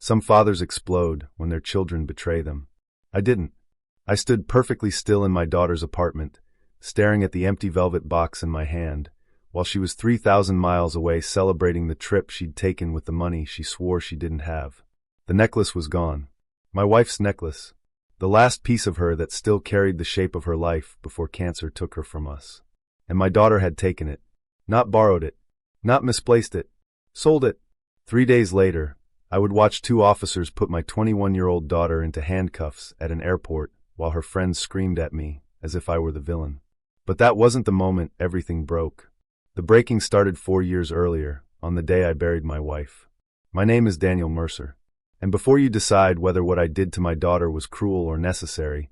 Some fathers explode when their children betray them. I didn't. I stood perfectly still in my daughter's apartment, staring at the empty velvet box in my hand, while she was 3,000 miles away celebrating the trip she'd taken with the money she swore she didn't have. The necklace was gone. My wife's necklace. The last piece of her that still carried the shape of her life before cancer took her from us. And my daughter had taken it. Not borrowed it. Not misplaced it. Sold it. 3 days later, I would watch 2 officers put my 21-year-old daughter into handcuffs at an airport while her friends screamed at me as if I were the villain. But that wasn't the moment everything broke. The breaking started 4 years earlier, on the day I buried my wife. My name is Daniel Mercer. And before you decide whether what I did to my daughter was cruel or necessary,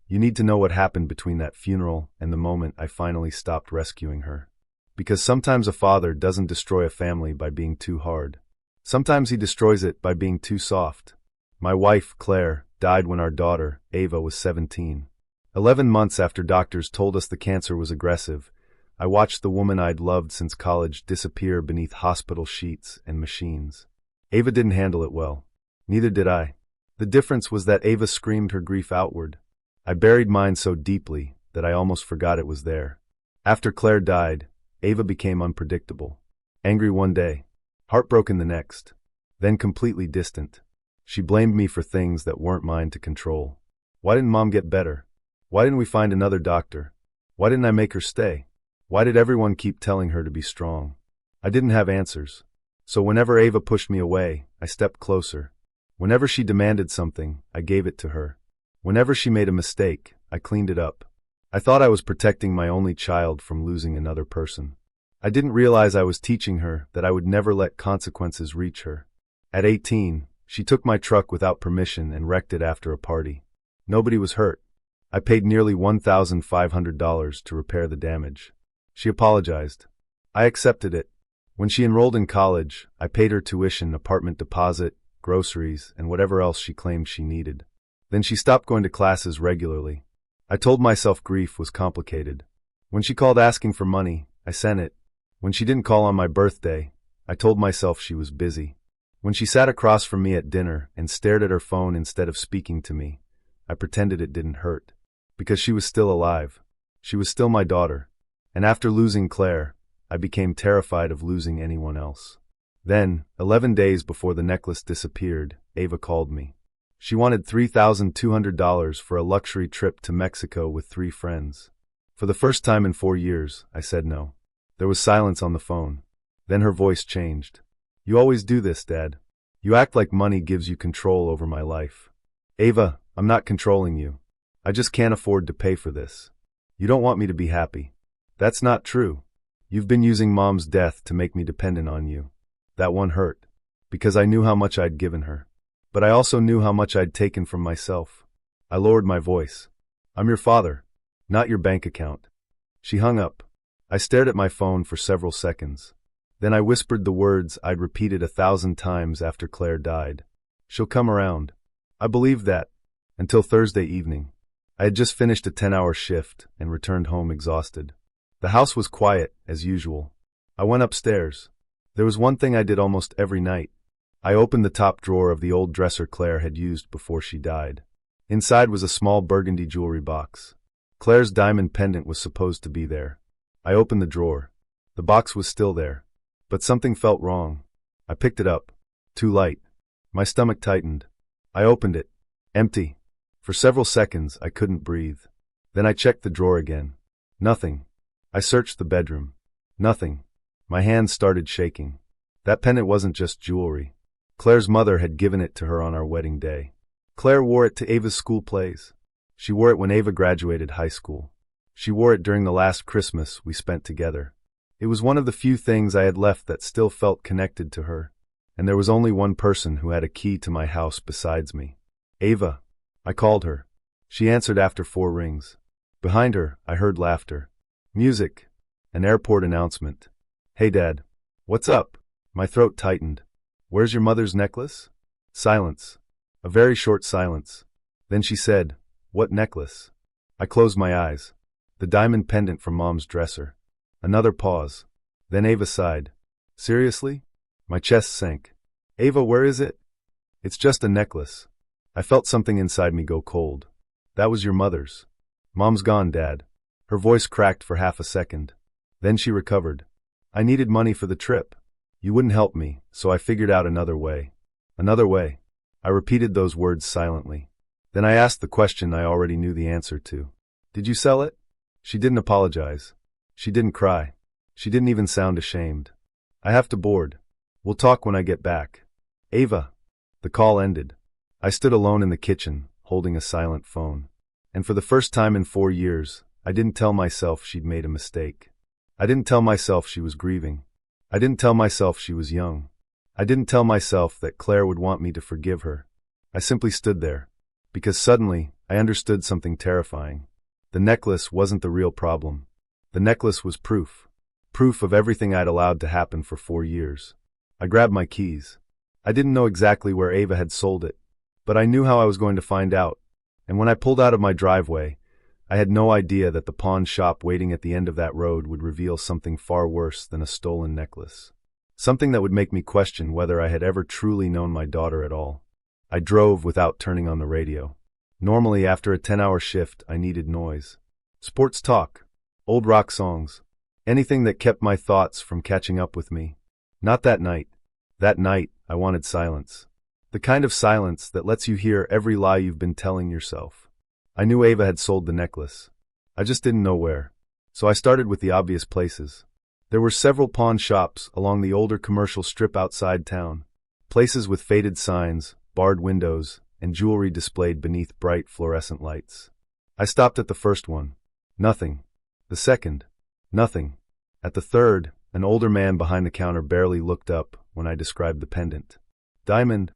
you need to know what happened between that funeral and the moment I finally stopped rescuing her. Because sometimes a father doesn't destroy a family by being too hard. Sometimes he destroys it by being too soft. My wife, Claire, died when our daughter, Ava, was 17. 11 months after doctors told us the cancer was aggressive, I watched the woman I'd loved since college disappear beneath hospital sheets and machines. Ava didn't handle it well. Neither did I. The difference was that Ava screamed her grief outward. I buried mine so deeply that I almost forgot it was there. After Claire died, Ava became unpredictable. Angry one day, heartbroken the next, then completely distant. She blamed me for things that weren't mine to control. Why didn't Mom get better? Why didn't we find another doctor? Why didn't I make her stay? Why did everyone keep telling her to be strong? I didn't have answers. So whenever Ava pushed me away, I stepped closer. Whenever she demanded something, I gave it to her. Whenever she made a mistake, I cleaned it up. I thought I was protecting my only child from losing another person. I didn't realize I was teaching her that I would never let consequences reach her. At 18, she took my truck without permission and wrecked it after a party. Nobody was hurt. I paid nearly $1,500 to repair the damage. She apologized. I accepted it. When she enrolled in college, I paid her tuition, apartment deposit, groceries, and whatever else she claimed she needed. Then she stopped going to classes regularly. I told myself grief was complicated. When she called asking for money, I sent it. When she didn't call on my birthday, I told myself she was busy. When she sat across from me at dinner and stared at her phone instead of speaking to me, I pretended it didn't hurt. Because she was still alive. She was still my daughter. And after losing Claire, I became terrified of losing anyone else. Then, 11 days before the necklace disappeared, Ava called me. She wanted $3,200 for a luxury trip to Mexico with 3 friends. For the first time in 4 years, I said no. There was silence on the phone. Then her voice changed. You always do this, Dad. You act like money gives you control over my life. Ava, I'm not controlling you. I just can't afford to pay for this. You don't want me to be happy. That's not true. You've been using Mom's death to make me dependent on you. That one hurt. Because I knew how much I'd given her. But I also knew how much I'd taken from myself. I lowered my voice. I'm your father, not your bank account. She hung up. I stared at my phone for several seconds. Then I whispered the words I'd repeated 1,000 times after Claire died. She'll come around. I believed that. Until Thursday evening. I had just finished a 10-hour shift and returned home exhausted. The house was quiet, as usual. I went upstairs. There was one thing I did almost every night. I opened the top drawer of the old dresser Claire had used before she died. Inside was a small burgundy jewelry box. Claire's diamond pendant was supposed to be there. I opened the drawer. The box was still there. But something felt wrong. I picked it up. Too light. My stomach tightened. I opened it. Empty. For several seconds, I couldn't breathe. Then I checked the drawer again. Nothing. I searched the bedroom. Nothing. My hands started shaking. That pendant wasn't just jewelry. Claire's mother had given it to her on our wedding day. Claire wore it to Ava's school plays. She wore it when Ava graduated high school. She wore it during the last Christmas we spent together. It was one of the few things I had left that still felt connected to her. And there was only one person who had a key to my house besides me. Ava. I called her. She answered after 4 rings. Behind her, I heard laughter. Music. An airport announcement. Hey, Dad. What's up? My throat tightened. Where's your mother's necklace? Silence. A very short silence. Then she said, What necklace? I closed my eyes. The diamond pendant from Mom's dresser. Another pause. Then Ava sighed. Seriously? My chest sank. Ava, where is it? It's just a necklace. I felt something inside me go cold. That was your mother's. Mom's gone, Dad. Her voice cracked for half a second. Then she recovered. I needed money for the trip. You wouldn't help me, so I figured out another way. Another way. I repeated those words silently. Then I asked the question I already knew the answer to. Did you sell it? She didn't apologize. She didn't cry. She didn't even sound ashamed. I have to board. We'll talk when I get back. Ava. The call ended. I stood alone in the kitchen, holding a silent phone. And for the first time in 4 years, I didn't tell myself she'd made a mistake. I didn't tell myself she was grieving. I didn't tell myself she was young. I didn't tell myself that Claire would want me to forgive her. I simply stood there. Because suddenly, I understood something terrifying. The necklace wasn't the real problem. The necklace was proof. Proof of everything I'd allowed to happen for 4 years. I grabbed my keys. I didn't know exactly where Ava had sold it, but I knew how I was going to find out. And when I pulled out of my driveway, I had no idea that the pawn shop waiting at the end of that road would reveal something far worse than a stolen necklace. Something that would make me question whether I had ever truly known my daughter at all. I drove without turning on the radio. Normally, after a 10-hour shift, I needed noise. Sports talk, old rock songs, anything that kept my thoughts from catching up with me. Not that night. That night, I wanted silence. The kind of silence that lets you hear every lie you've been telling yourself. I knew Ava had sold the necklace. I just didn't know where. So I started with the obvious places. There were several pawn shops along the older commercial strip outside town. Places with faded signs, barred windows, and jewelry displayed beneath bright fluorescent lights. I stopped at the first one. Nothing. The second. Nothing. At the third, an older man behind the counter barely looked up when I described the pendant. Diamond?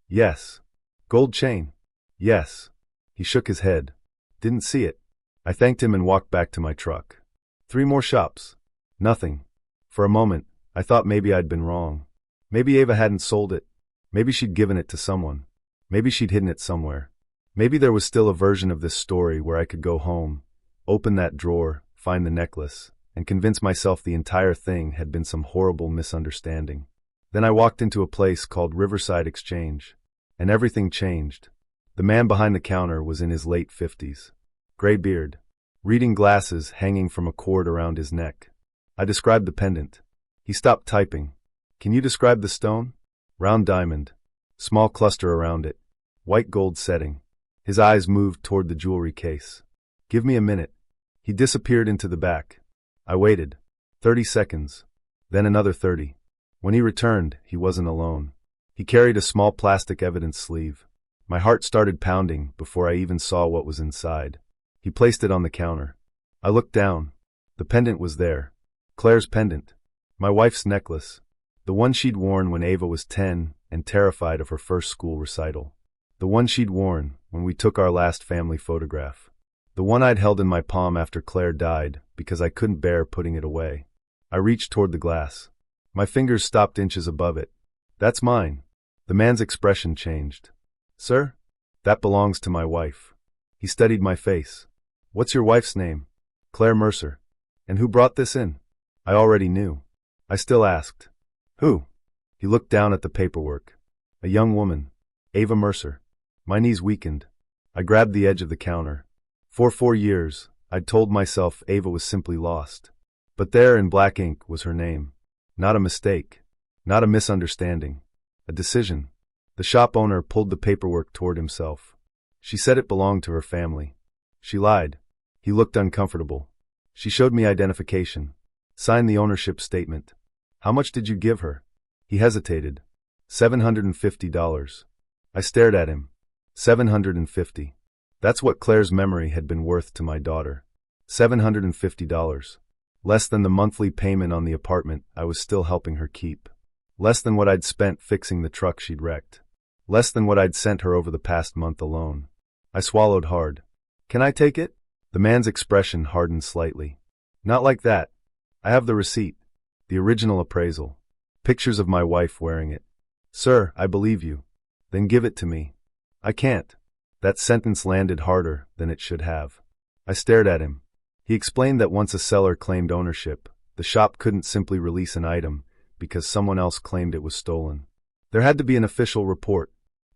Yes. Gold chain? Yes. He shook his head. Didn't see it. I thanked him and walked back to my truck. 3 more shops. Nothing. For a moment, I thought maybe I'd been wrong. Maybe Ava hadn't sold it. Maybe she'd given it to someone. Maybe she'd hidden it somewhere. Maybe there was still a version of this story where I could go home, open that drawer, find the necklace, and convince myself the entire thing had been some horrible misunderstanding. Then I walked into a place called Riverside Exchange. And everything changed. The man behind the counter was in his late 50s. Gray beard. Reading glasses hanging from a cord around his neck. I described the pendant. He stopped typing. Can you describe the stone? Round diamond. Small cluster around it. White gold setting. His eyes moved toward the jewelry case. Give me a minute. He disappeared into the back. I waited. 30 seconds. Then another 30. When he returned, he wasn't alone. He carried a small plastic evidence sleeve. My heart started pounding before I even saw what was inside. He placed it on the counter. I looked down. The pendant was there. Claire's pendant. My wife's necklace. The one she'd worn when Ava was 10 and terrified of her first school recital. The one she'd worn when we took our last family photograph. The one I'd held in my palm after Claire died because I couldn't bear putting it away. I reached toward the glass. My fingers stopped inches above it. That's mine. The man's expression changed. Sir? That belongs to my wife. He studied my face. What's your wife's name? Claire Mercer. And who brought this in? I already knew. I still asked. Who? He looked down at the paperwork. A young woman. Ava Mercer. My knees weakened. I grabbed the edge of the counter. For 4 years, I'd told myself Ava was simply lost. But there in black ink was her name. Not a mistake. Not a misunderstanding. A decision. The shop owner pulled the paperwork toward himself. She said it belonged to her family. She lied. He looked uncomfortable. She showed me identification. Signed the ownership statement. How much did you give her? He hesitated. $750. I stared at him. $750. That's what Claire's memory had been worth to my daughter. $750. Less than the monthly payment on the apartment I was still helping her keep. Less than what I'd spent fixing the truck she'd wrecked. Less than what I'd sent her over the past month alone. I swallowed hard. Can I take it? The man's expression hardened slightly. Not like that. I have the receipt. The original appraisal. Pictures of my wife wearing it. Sir, I believe you. Then give it to me. I can't. That sentence landed harder than it should have. I stared at him. He explained that once a seller claimed ownership, the shop couldn't simply release an item because someone else claimed it was stolen. There had to be an official report.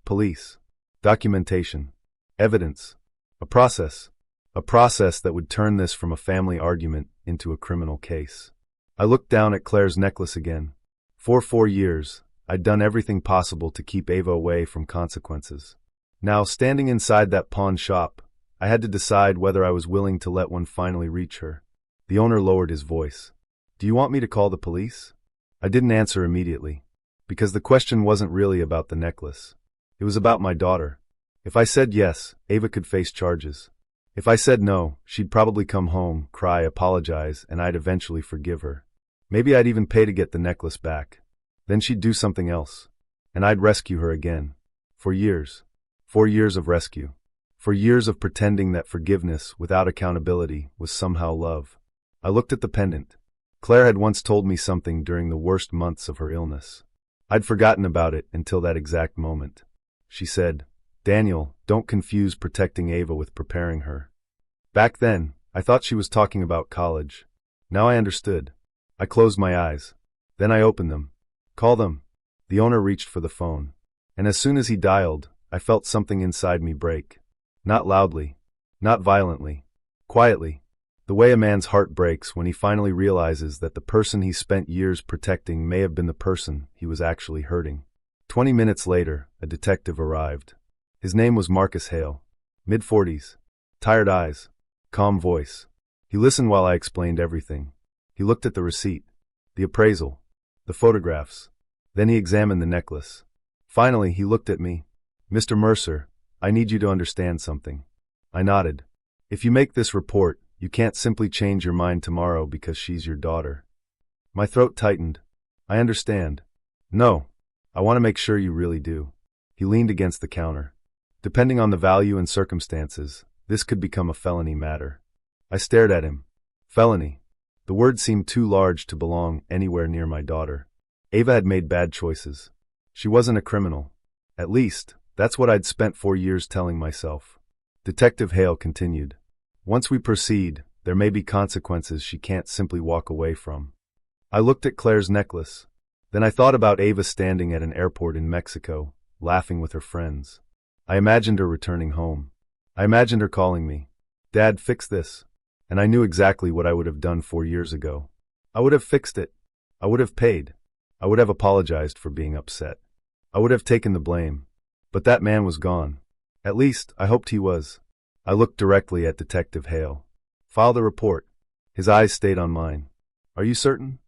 police, documentation, evidence, a process. A process that would turn this from a family argument into a criminal case. I looked down at Claire's necklace again. For 4 years, I'd done everything possible to keep Ava away from consequences. Now, standing inside that pawn shop, I had to decide whether I was willing to let one finally reach her. The owner lowered his voice. "Do you want me to call the police?" I didn't answer immediately, because the question wasn't really about the necklace. It was about my daughter. If I said yes, Ava could face charges. If I said no, she'd probably come home, cry, apologize, and I'd eventually forgive her. Maybe I'd even pay to get the necklace back. Then she'd do something else, and I'd rescue her again. For years. 4 years of rescue. For years of pretending that forgiveness, without accountability, was somehow love. I looked at the pendant. Claire had once told me something during the worst months of her illness. I'd forgotten about it until that exact moment. She said, "Daniel, don't confuse protecting Ava with preparing her." Back then, I thought she was talking about college. Now I understood. I closed my eyes. Then I opened them. "Call them." The owner reached for the phone. And as soon as he dialed, I felt something inside me break. Not loudly. Not violently. Quietly. The way a man's heart breaks when he finally realizes that the person he spent years protecting may have been the person he was actually hurting. 20 minutes later, a detective arrived. His name was Marcus Hale. Mid-40s. Tired eyes. Calm voice. He listened while I explained everything. He looked at the receipt, the appraisal, the photographs. Then he examined the necklace. Finally, he looked at me. "Mr. Mercer, I need you to understand something." I nodded. "If you make this report, you can't simply change your mind tomorrow because she's your daughter." My throat tightened. "I understand." "No, I want to make sure you really do." He leaned against the counter. "Depending on the value and circumstances, this could become a felony matter." I stared at him. Felony. The word seemed too large to belong anywhere near my daughter. Ava had made bad choices. She wasn't a criminal. At least, that's what I'd spent 4 years telling myself. Detective Hale continued. "Once we proceed, there may be consequences she can't simply walk away from." I looked at Claire's necklace. Then I thought about Ava standing at an airport in Mexico, laughing with her friends. I imagined her returning home. I imagined her calling me, "Dad, fix this." And I knew exactly what I would have done 4 years ago. I would have fixed it. I would have paid. I would have apologized for being upset. I would have taken the blame. But that man was gone. At least, I hoped he was. I looked directly at Detective Hale. "File the report." His eyes stayed on mine. "Are you certain?"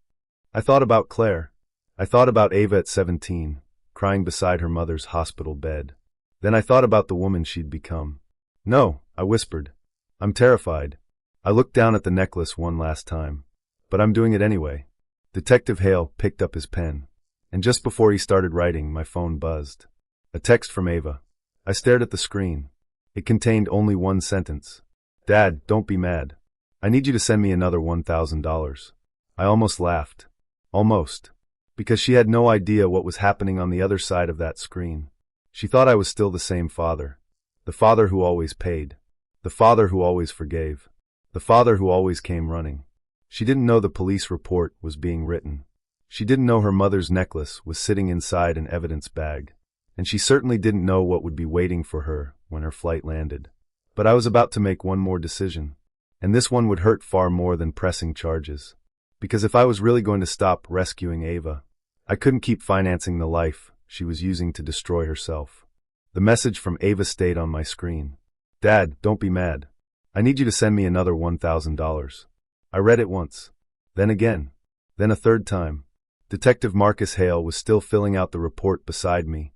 I thought about Claire. I thought about Ava at 17, crying beside her mother's hospital bed. Then I thought about the woman she'd become. "No," I whispered. "I'm terrified." I looked down at the necklace one last time. "But I'm doing it anyway." Detective Hale picked up his pen. And just before he started writing, my phone buzzed. A text from Ava. I stared at the screen. It contained only one sentence. "Dad, don't be mad. I need you to send me another $1,000. I almost laughed. Almost. Because she had no idea what was happening on the other side of that screen. She thought I was still the same father. The father who always paid. The father who always forgave. The father who always came running. She didn't know the police report was being written. She didn't know her mother's necklace was sitting inside an evidence bag. And she certainly didn't know what would be waiting for her when her flight landed. But I was about to make one more decision. And this one would hurt far more than pressing charges. Because if I was really going to stop rescuing Ava, I couldn't keep financing the life she was using to destroy herself. The message from Ava stayed on my screen. "Dad, don't be mad. I need you to send me another $1,000. I read it once. Then again. Then a third time. Detective Marcus Hale was still filling out the report beside me,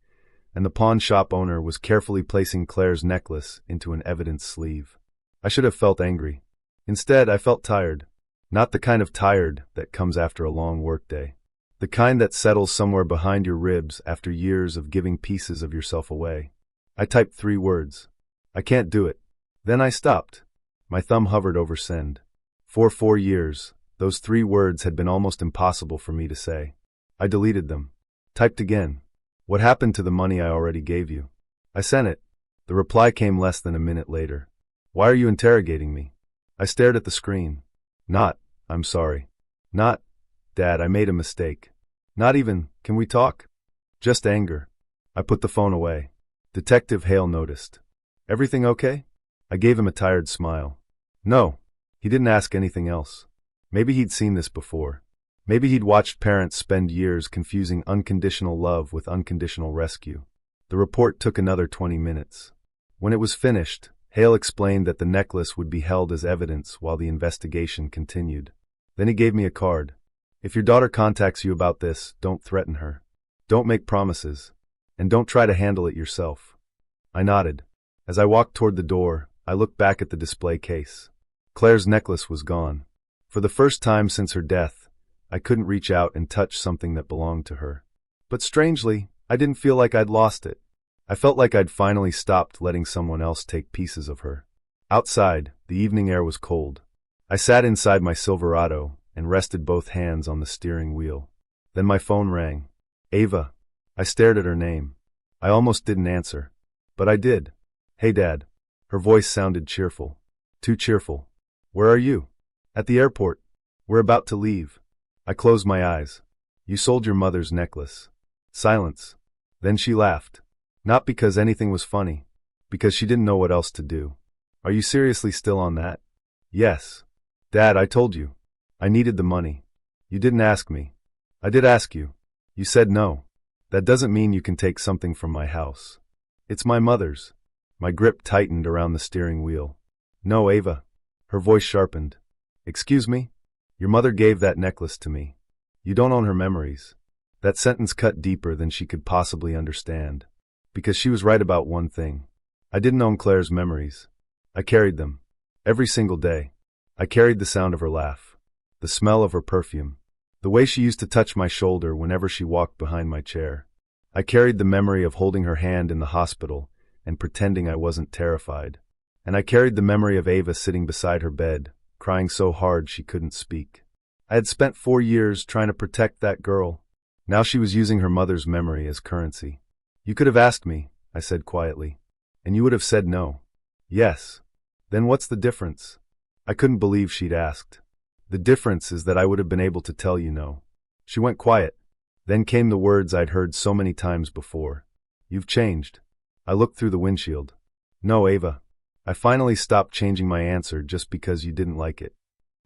and the pawn shop owner was carefully placing Claire's necklace into an evidence sleeve. I should have felt angry. Instead, I felt tired. Not the kind of tired that comes after a long workday. The kind that settles somewhere behind your ribs after years of giving pieces of yourself away. I typed 3 words. "I can't do it." Then I stopped. My thumb hovered over send. For 4 years, those 3 words had been almost impossible for me to say. I deleted them. Typed again. "What happened to the money I already gave you?" I sent it. The reply came less than a minute later. "Why are you interrogating me?" I stared at the screen. Not, "I'm sorry." Not, "Dad, I made a mistake." Not even, "Can we talk?" Just anger. I put the phone away. Detective Hale noticed. Everything okay? I gave him a tired smile. No. He didn't ask anything else. Maybe he'd seen this before. Maybe he'd watched parents spend years confusing unconditional love with unconditional rescue. The report took another 20 minutes. When it was finished, Hale explained that the necklace would be held as evidence while the investigation continued. Then he gave me a card. If your daughter contacts you about this, don't threaten her. Don't make promises. And don't try to handle it yourself. I nodded. As I walked toward the door, I looked back at the display case. Claire's necklace was gone. For the first time since her death, I couldn't reach out and touch something that belonged to her. But strangely, I didn't feel like I'd lost it. I felt like I'd finally stopped letting someone else take pieces of her. Outside, the evening air was cold. I sat inside my Silverado and rested both hands on the steering wheel. Then my phone rang. Ava. I stared at her name. I almost didn't answer. But I did. Hey, Dad. Her voice sounded cheerful. Too cheerful. Where are you? At the airport. We're about to leave. I closed my eyes. You sold your mother's necklace. Silence. Then she laughed. Not because anything was funny. Because she didn't know what else to do. Are you seriously still on that? Yes. Dad, I told you. I needed the money. You didn't ask me. I did ask you. You said no. That doesn't mean you can take something from my house. It's my mother's. My grip tightened around the steering wheel. No, Ava. Her voice sharpened. Excuse me? Your mother gave that necklace to me. You don't own her memories. That sentence cut deeper than she could possibly understand. Because she was right about one thing. I didn't own Claire's memories. I carried them. Every single day. I carried the sound of her laugh. The smell of her perfume. The way she used to touch my shoulder whenever she walked behind my chair. I carried the memory of holding her hand in the hospital and pretending I wasn't terrified. And I carried the memory of Ava sitting beside her bed, crying so hard she couldn't speak. I had spent 4 years trying to protect that girl. Now she was using her mother's memory as currency. You could have asked me, I said quietly. And you would have said no. Yes. Then what's the difference? I couldn't believe she'd asked. The difference is that I would have been able to tell you no. She went quiet. Then came the words I'd heard so many times before. You've changed. I looked through the windshield. No, Ava. I finally stopped changing my answer just because you didn't like it.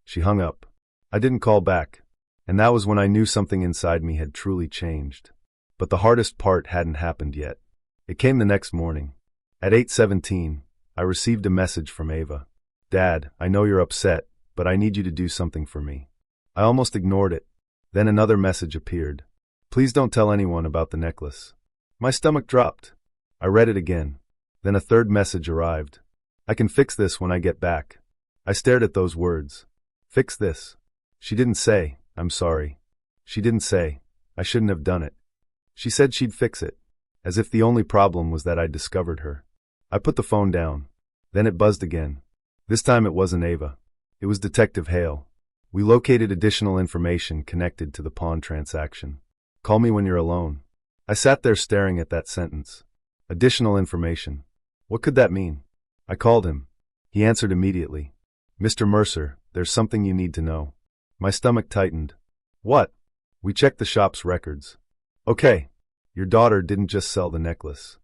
She hung up. I didn't call back. And that was when I knew something inside me had truly changed. But the hardest part hadn't happened yet. It came the next morning. At 8:17, I received a message from Ava. Dad, I know you're upset, but I need you to do something for me. I almost ignored it. Then another message appeared. Please don't tell anyone about the necklace. My stomach dropped. I read it again. Then a third message arrived. I can fix this when I get back. I stared at those words. Fix this. She didn't say, I'm sorry. She didn't say, I shouldn't have done it. She said she'd fix it, as if the only problem was that I'd discovered her. I put the phone down. Then it buzzed again. This time it wasn't Ava. It was Detective Hale. We located additional information connected to the pawn transaction. Call me when you're alone. I sat there staring at that sentence. Additional information. What could that mean? I called him. He answered immediately. Mr. Mercer, there's something you need to know. My stomach tightened. What? We checked the shop's records. Okay. Your daughter didn't just sell the necklace.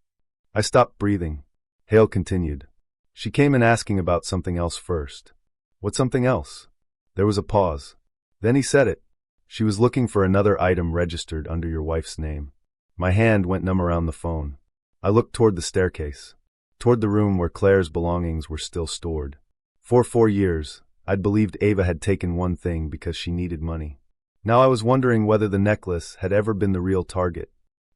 I stopped breathing. Hale continued. She came in asking about something else first. What something else? There was a pause. Then he said it. She was looking for another item registered under your wife's name. My hand went numb around the phone. I looked toward the staircase. Toward the room where Claire's belongings were still stored. For 4 years, I'd believed Ava had taken one thing because she needed money. Now I was wondering whether the necklace had ever been the real target.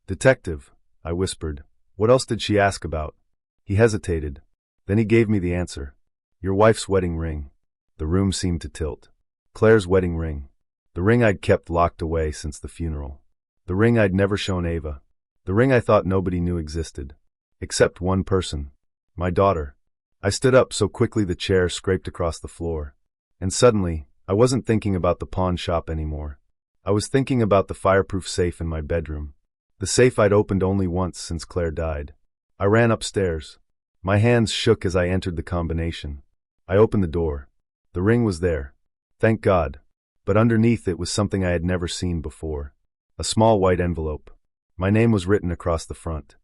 Detective, I whispered. What else did she ask about? He hesitated. Then he gave me the answer. Your wife's wedding ring. The room seemed to tilt. Claire's wedding ring. The ring I'd kept locked away since the funeral. The ring I'd never shown Ava. The ring I thought nobody knew existed. Except one person. My daughter. I stood up so quickly the chair scraped across the floor. And suddenly, I wasn't thinking about the pawn shop anymore. I was thinking about the fireproof safe in my bedroom. The safe I'd opened only once since Claire died. I ran upstairs. My hands shook as I entered the combination. I opened the door. The ring was there. Thank God. But underneath it was something I had never seen before. A small white envelope. My name was written across the front.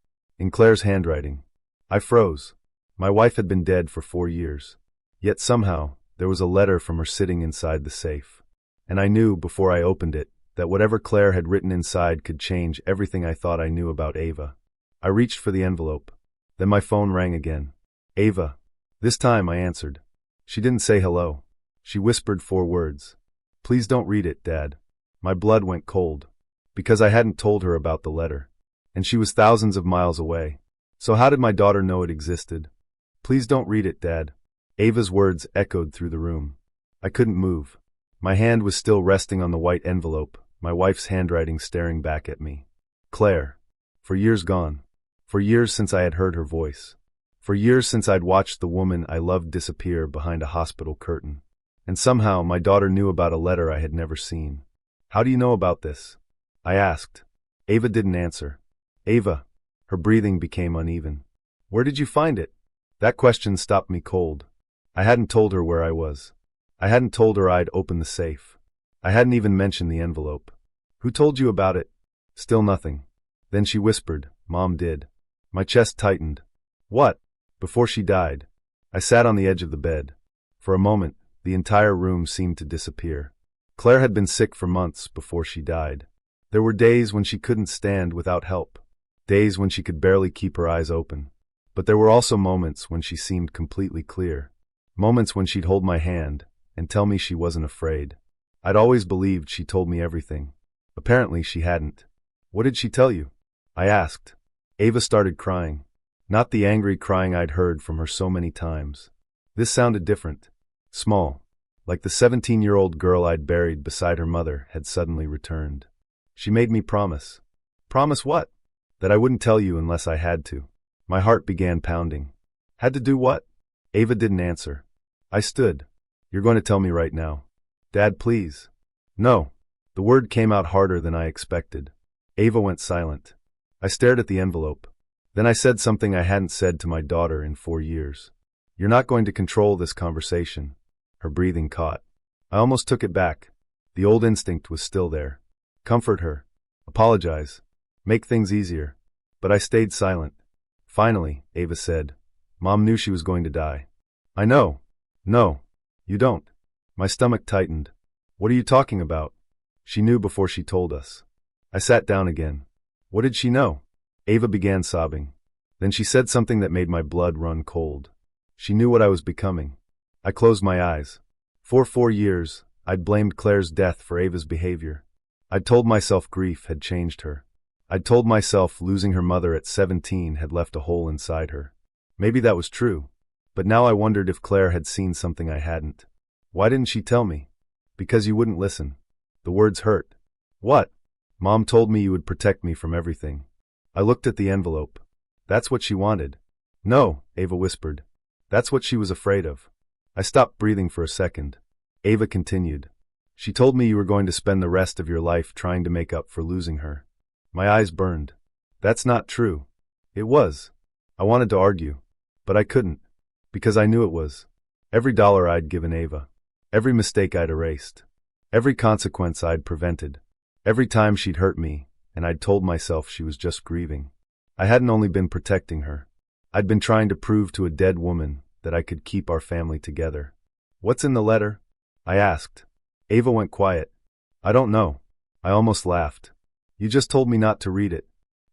in Claire's handwriting. I froze. My wife had been dead for 4 years. Yet somehow, there was a letter from her sitting inside the safe. And I knew, before I opened it, that whatever Claire had written inside could change everything I thought I knew about Ava. I reached for the envelope. Then my phone rang again. Ava. This time I answered. She didn't say hello. She whispered 4 words. Please don't read it, Dad. My blood went cold. Because I hadn't told her about the letter. And she was thousands of miles away. So how did my daughter know it existed? Please don't read it, Dad. Ava's words echoed through the room. I couldn't move. My hand was still resting on the white envelope, my wife's handwriting staring back at me. Claire. For years gone. For years since I had heard her voice. For years since I'd watched the woman I loved disappear behind a hospital curtain. And somehow my daughter knew about a letter I had never seen. How do you know about this? I asked. Ava didn't answer. Ava. Her breathing became uneven. Where did you find it? That question stopped me cold. I hadn't told her where I was. I hadn't told her I'd opened the safe. I hadn't even mentioned the envelope. Who told you about it? Still nothing. Then she whispered, Mom did. My chest tightened. What? Before she died. I sat on the edge of the bed. For a moment, the entire room seemed to disappear. Claire had been sick for months before she died. There were days when she couldn't stand without help. Days when she could barely keep her eyes open. But there were also moments when she seemed completely clear. Moments when she'd hold my hand and tell me she wasn't afraid. I'd always believed she told me everything. Apparently she hadn't. What did she tell you? I asked. Ava started crying. Not the angry crying I'd heard from her so many times. This sounded different. Small. Like the 17-year-old girl I'd buried beside her mother had suddenly returned. She made me promise. Promise what? That I wouldn't tell you unless I had to. My heart began pounding. Had to do what? Ava didn't answer. I stood. You're going to tell me right now. Dad, please. No. The word came out harder than I expected. Ava went silent. I stared at the envelope. Then I said something I hadn't said to my daughter in 4 years. You're not going to control this conversation. Her breathing caught. I almost took it back. The old instinct was still there. Comfort her. Apologize. Make things easier. But I stayed silent. Finally, Ava said, Mom knew she was going to die. I know. No. You don't. My stomach tightened. What are you talking about? She knew before she told us. I sat down again. What did she know? Ava began sobbing. Then she said something that made my blood run cold. She knew what I was becoming. I closed my eyes. For 4 years, I'd blamed Claire's death for Ava's behavior. I'd told myself grief had changed her. I'd told myself losing her mother at 17 had left a hole inside her. Maybe that was true. But now I wondered if Claire had seen something I hadn't. Why didn't she tell me? Because you wouldn't listen. The words hurt. What? Mom told me you would protect me from everything. I looked at the envelope. That's what she wanted. No, Ava whispered. That's what she was afraid of. I stopped breathing for a second. Ava continued. She told me you were going to spend the rest of your life trying to make up for losing her. My eyes burned. That's not true. It was. I wanted to argue. But I couldn't. Because I knew it was. Every dollar I'd given Ava. Every mistake I'd erased. Every consequence I'd prevented. Every time she'd hurt me, and I'd told myself she was just grieving. I hadn't only been protecting her. I'd been trying to prove to a dead woman that I could keep our family together. What's in the letter? I asked. Ava went quiet. I don't know. I almost laughed. You just told me not to read it.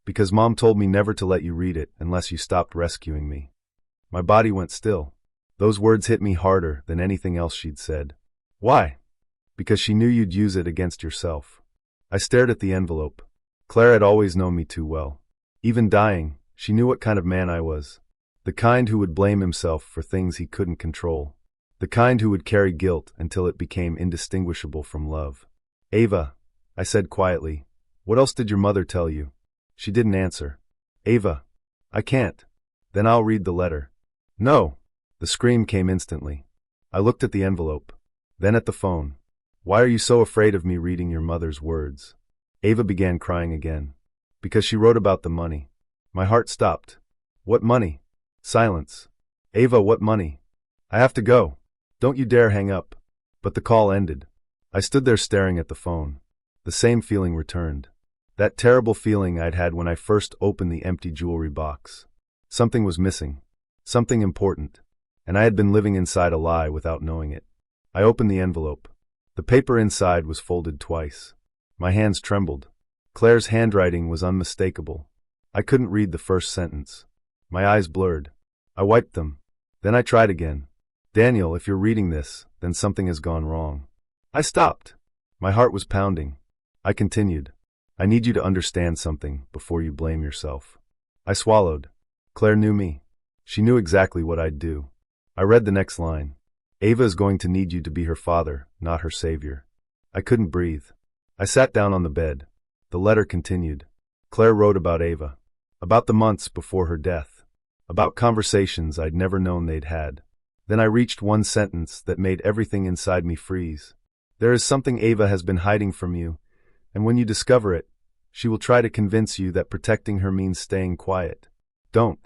Because Mom told me never to let you read it unless you stopped rescuing me. My body went still. Those words hit me harder than anything else she'd said. Why? Because she knew you'd use it against yourself. I stared at the envelope. Claire had always known me too well. Even dying, she knew what kind of man I was. The kind who would blame himself for things he couldn't control. The kind who would carry guilt until it became indistinguishable from love. Ava, I said quietly, what else did your mother tell you? She didn't answer. Ava, I can't. Then I'll read the letter. No. The scream came instantly. I looked at the envelope. Then at the phone. Why are you so afraid of me reading your mother's words? Ava began crying again. Because she wrote about the money. My heart stopped. What money? Silence. Ava, what money? I have to go. Don't you dare hang up. But the call ended. I stood there staring at the phone. The same feeling returned. That terrible feeling I'd had when I first opened the empty jewelry box. Something was missing. Something important. And I had been living inside a lie without knowing it. I opened the envelope. The paper inside was folded twice. My hands trembled. Claire's handwriting was unmistakable. I couldn't read the first sentence. My eyes blurred. I wiped them. Then I tried again. Daniel, if you're reading this, then something has gone wrong. I stopped. My heart was pounding. I continued. I need you to understand something before you blame yourself. I swallowed. Claire knew me. She knew exactly what I'd do. I read the next line. Ava is going to need you to be her father, not her savior. I couldn't breathe. I sat down on the bed. The letter continued. Claire wrote about Ava. About the months before her death. About conversations I'd never known they'd had. Then I reached one sentence that made everything inside me freeze. There is something Ava has been hiding from you, and when you discover it, she will try to convince you that protecting her means staying quiet. Don't.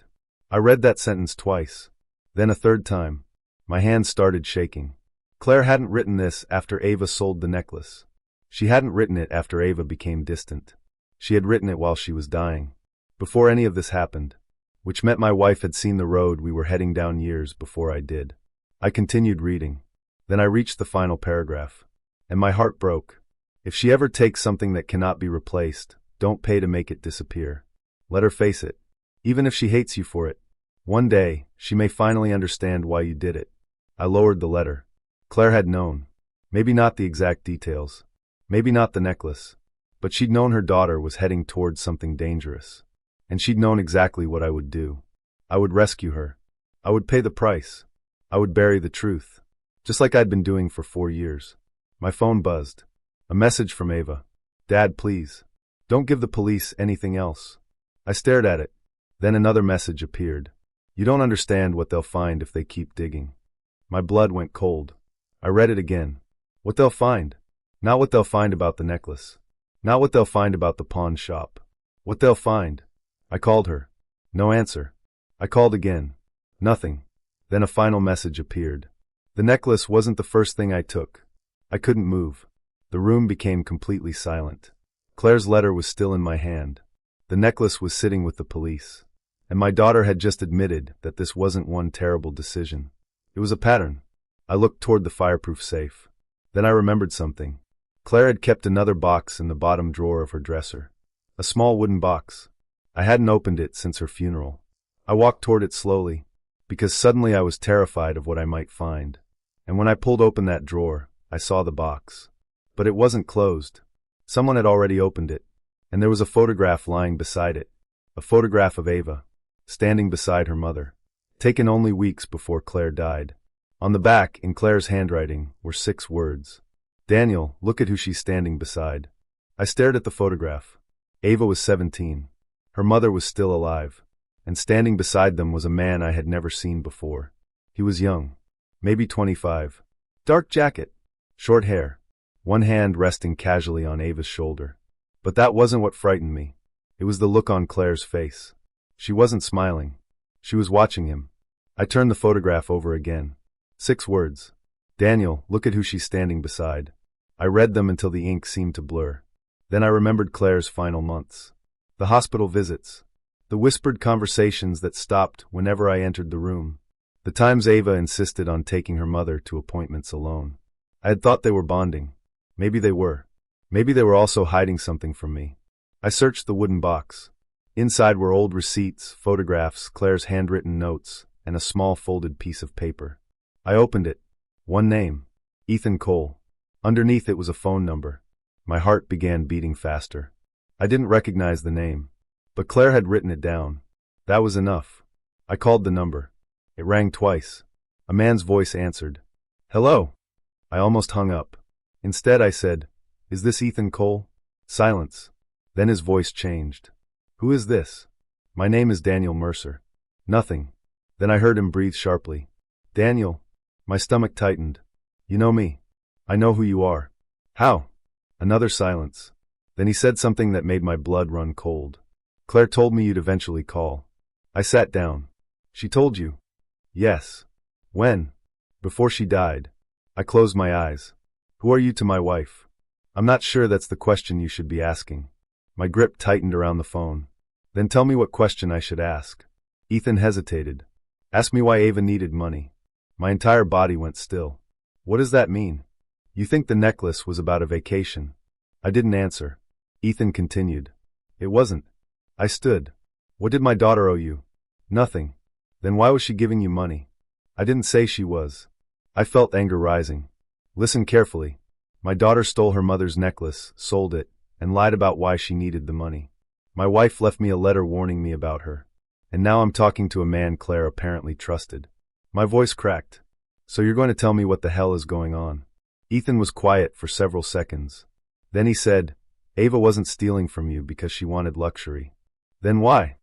I read that sentence twice. Then a third time. My hands started shaking. Claire hadn't written this after Ava sold the necklace. She hadn't written it after Ava became distant. She had written it while she was dying. Before any of this happened. Which meant my wife had seen the road we were heading down years before I did. I continued reading. Then I reached the final paragraph. And my heart broke. If she ever takes something that cannot be replaced, don't pay to make it disappear. Let her face it. Even if she hates you for it. One day, she may finally understand why you did it. I lowered the letter. Claire had known. Maybe not the exact details. Maybe not the necklace. But she'd known her daughter was heading towards something dangerous. And she'd known exactly what I would do. I would rescue her. I would pay the price. I would bury the truth. Just like I'd been doing for 4 years. My phone buzzed. A message from Ava. Dad, please. Don't give the police anything else. I stared at it. Then another message appeared. You don't understand what they'll find if they keep digging. My blood went cold. I read it again. What they'll find. Not what they'll find about the necklace. Not what they'll find about the pawn shop. What they'll find. I called her. No answer. I called again. Nothing. Then a final message appeared. The necklace wasn't the first thing I took. I couldn't move. The room became completely silent. Claire's letter was still in my hand. The necklace was sitting with the police. And my daughter had just admitted that this wasn't one terrible decision. It was a pattern. I looked toward the fireproof safe. Then I remembered something. Claire had kept another box in the bottom drawer of her dresser. A small wooden box. I hadn't opened it since her funeral. I walked toward it slowly, because suddenly I was terrified of what I might find. And when I pulled open that drawer, I saw the box. But it wasn't closed. Someone had already opened it, and there was a photograph lying beside it. A photograph of Ava, standing beside her mother, taken only weeks before Claire died. On the back, in Claire's handwriting, were 6 words. Daniel, look at who she's standing beside. I stared at the photograph. Ava was 17. Her mother was still alive, and standing beside them was a man I had never seen before. He was young, maybe 25. Dark jacket, short hair, one hand resting casually on Ava's shoulder. But that wasn't what frightened me. It was the look on Claire's face. She wasn't smiling. She was watching him. I turned the photograph over again. 6 words. Daniel, look at who she's standing beside. I read them until the ink seemed to blur. Then I remembered Claire's final months. The hospital visits. The whispered conversations that stopped whenever I entered the room. The times Ava insisted on taking her mother to appointments alone. I had thought they were bonding. Maybe they were. Maybe they were also hiding something from me. I searched the wooden box. Inside were old receipts, photographs, Claire's handwritten notes, and a small folded piece of paper. I opened it. One name. Ethan Cole. Underneath it was a phone number. My heart began beating faster. I didn't recognize the name, but Claire had written it down. That was enough. I called the number. It rang twice. A man's voice answered. Hello. I almost hung up. Instead I said, Is this Ethan Cole? Silence. Then his voice changed. Who is this? My name is Daniel Mercer. Nothing. Then I heard him breathe sharply. Daniel. My stomach tightened. You know me. I know who you are. How? Another silence. Then he said something that made my blood run cold. Claire told me you'd eventually call. I sat down. She told you? Yes. When? Before she died. I closed my eyes. Who are you to my wife? I'm not sure that's the question you should be asking. My grip tightened around the phone. Then tell me what question I should ask. Ethan hesitated. Ask me why Ava needed money. My entire body went still. What does that mean? You think the necklace was about a vacation? I didn't answer. Ethan continued. It wasn't. I stood. What did my daughter owe you? Nothing. Then why was she giving you money? I didn't say she was. I felt anger rising. Listen carefully. My daughter stole her mother's necklace, sold it, and lied about why she needed the money. My wife left me a letter warning me about her. And now I'm talking to a man Claire apparently trusted. My voice cracked. So you're going to tell me what the hell is going on? Ethan was quiet for several seconds. Then he said, Ava wasn't stealing from you because she wanted luxury. Then why?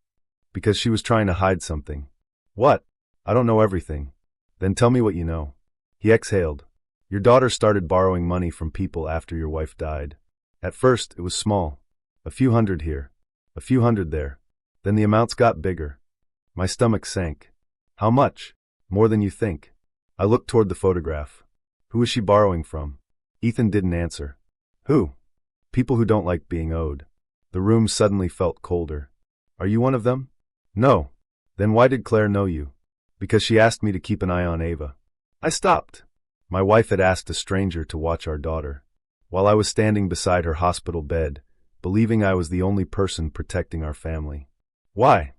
Because she was trying to hide something. What? I don't know everything. Then tell me what you know. He exhaled. Your daughter started borrowing money from people after your wife died. At first, it was small. A few hundred here. A few hundred there. Then the amounts got bigger. My stomach sank. How much? More than you think. I looked toward the photograph. Who is she borrowing from? Ethan didn't answer. Who? People who don't like being owed. The room suddenly felt colder. Are you one of them? No. Then why did Claire know you? Because she asked me to keep an eye on Ava. I stopped. My wife had asked a stranger to watch our daughter. While I was standing beside her hospital bed, believing I was the only person protecting our family. Why?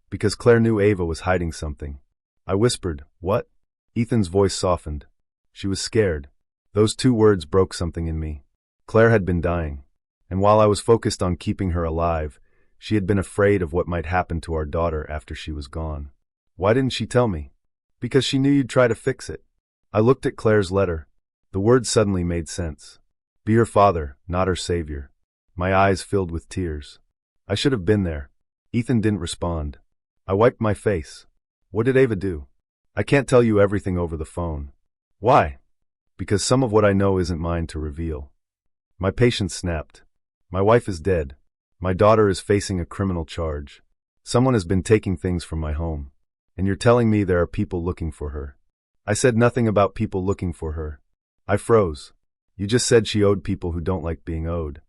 Because Claire knew Ava was hiding something. I whispered, what? Ethan's voice softened. She was scared. Those two words broke something in me. Claire had been dying. And while I was focused on keeping her alive, she had been afraid of what might happen to our daughter after she was gone. Why didn't she tell me? Because she knew you'd try to fix it. I looked at Claire's letter. The words suddenly made sense. Be her father, not her savior. My eyes filled with tears. I should have been there. Ethan didn't respond. I wiped my face. What did Ava do? I can't tell you everything over the phone. Why? Because some of what I know isn't mine to reveal. My patience snapped. My wife is dead. My daughter is facing a criminal charge. Someone has been taking things from my home. And you're telling me there are people looking for her. I said nothing about people looking for her. I froze. You just said she owed people who don't like being owed.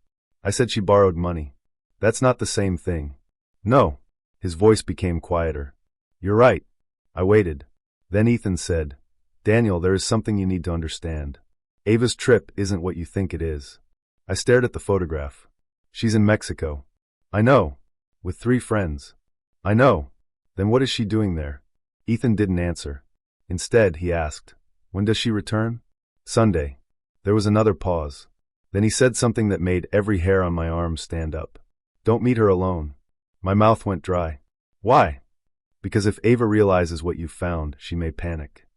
I said she borrowed money. That's not the same thing. No. His voice became quieter. You're right. I waited. Then Ethan said, Daniel, there is something you need to understand. Ava's trip isn't what you think it is. I stared at the photograph. She's in Mexico. I know. With 3 friends. I know. Then what is she doing there? Ethan didn't answer. Instead, he asked, when does she return? Sunday. There was another pause. Then he said something that made every hair on my arm stand up. Don't meet her alone. My mouth went dry. Why? Because if Ava realizes what you've found, she may panic.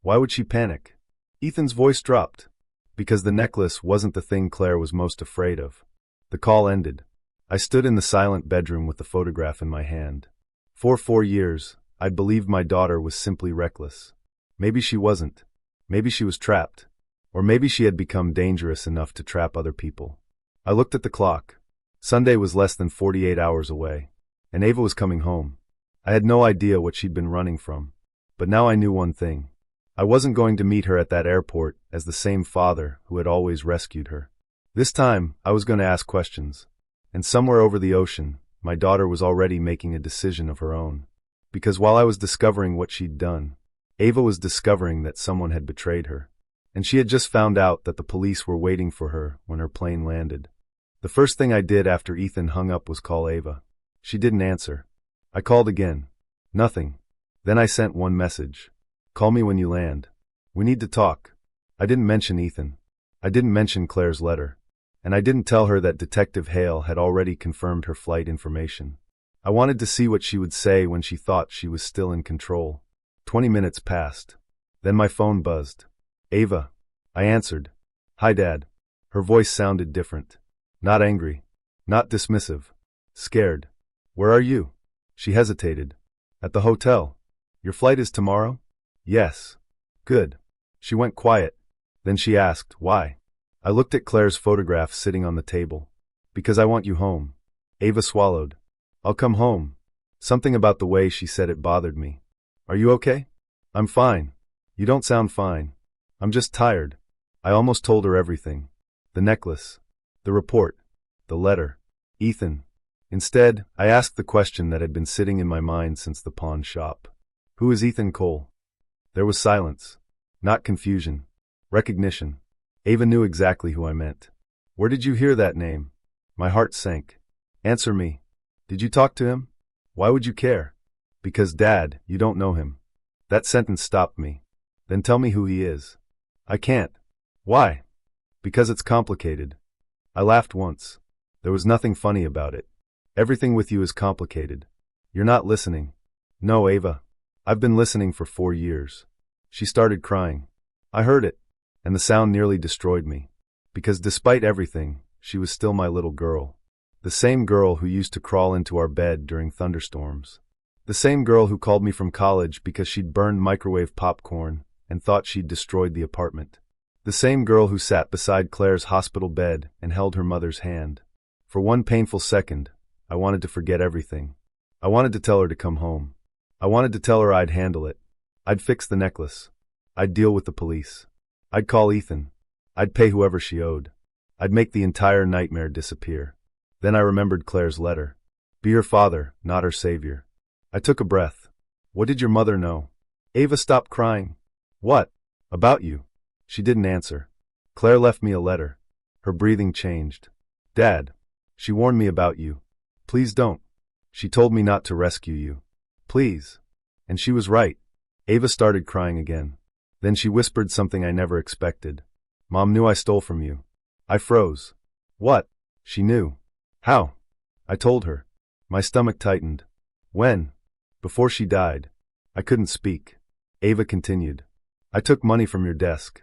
Why would she panic? Ethan's voice dropped. Because the necklace wasn't the thing Claire was most afraid of. The call ended. I stood in the silent bedroom with the photograph in my hand. For 4 years, I'd believed my daughter was simply reckless. Maybe she wasn't. Maybe she was trapped. Or maybe she had become dangerous enough to trap other people. I looked at the clock. Sunday was less than 48 hours away. And Ava was coming home. I had no idea what she'd been running from. But now I knew one thing. I wasn't going to meet her at that airport as the same father who had always rescued her. This time, I was going to ask questions. And somewhere over the ocean, my daughter was already making a decision of her own. Because while I was discovering what she'd done, Ava was discovering that someone had betrayed her. And she had just found out that the police were waiting for her when her plane landed. The first thing I did after Ethan hung up was call Ava. She didn't answer. I called again. Nothing. Then I sent one message. Call me when you land. We need to talk. I didn't mention Ethan. I didn't mention Claire's letter. And I didn't tell her that Detective Hale had already confirmed her flight information. I wanted to see what she would say when she thought she was still in control. 20 minutes passed. Then my phone buzzed. Ava. I answered. Hi, Dad. Her voice sounded different. Not angry. Not dismissive. Scared. Where are you? She hesitated. At the hotel. Your flight is tomorrow? Yes. Good. She went quiet. Then she asked, why? I looked at Claire's photograph sitting on the table. Because I want you home. Ava swallowed. I'll come home. Something about the way she said it bothered me. Are you okay? I'm fine. You don't sound fine. I'm just tired. I almost told her everything. The necklace. The report. The letter. Ethan. Instead, I asked the question that had been sitting in my mind since the pawn shop. Who is Ethan Cole? There was silence. Not confusion. Recognition. Ava knew exactly who I meant. Where did you hear that name? My heart sank. Answer me. Did you talk to him? Why would you care? Because, Dad, you don't know him. That sentence stopped me. Then tell me who he is. I can't. Why? Because it's complicated. I laughed once. There was nothing funny about it. Everything with you is complicated. You're not listening. No, Ava. I've been listening for 4 years. She started crying. I heard it, and the sound nearly destroyed me. Because despite everything, she was still my little girl. The same girl who used to crawl into our bed during thunderstorms. The same girl who called me from college because she'd burned microwave popcorn and thought she'd destroyed the apartment. The same girl who sat beside Claire's hospital bed and held her mother's hand. For one painful second, I wanted to forget everything. I wanted to tell her to come home. I wanted to tell her I'd handle it. I'd fix the necklace. I'd deal with the police. I'd call Ethan. I'd pay whoever she owed. I'd make the entire nightmare disappear. Then I remembered Claire's letter. Be her father, not her savior. I took a breath. What did your mother know? Ava stopped crying. What? About you. She didn't answer. Claire left me a letter. Her breathing changed. Dad. She warned me about you. Please don't. She told me not to rescue you. Please. And she was right. Ava started crying again. Then she whispered something I never expected. Mom knew I stole from you. I froze. What? She knew. How? I told her. My stomach tightened. When? Before she died. I couldn't speak. Ava continued. I took money from your desk.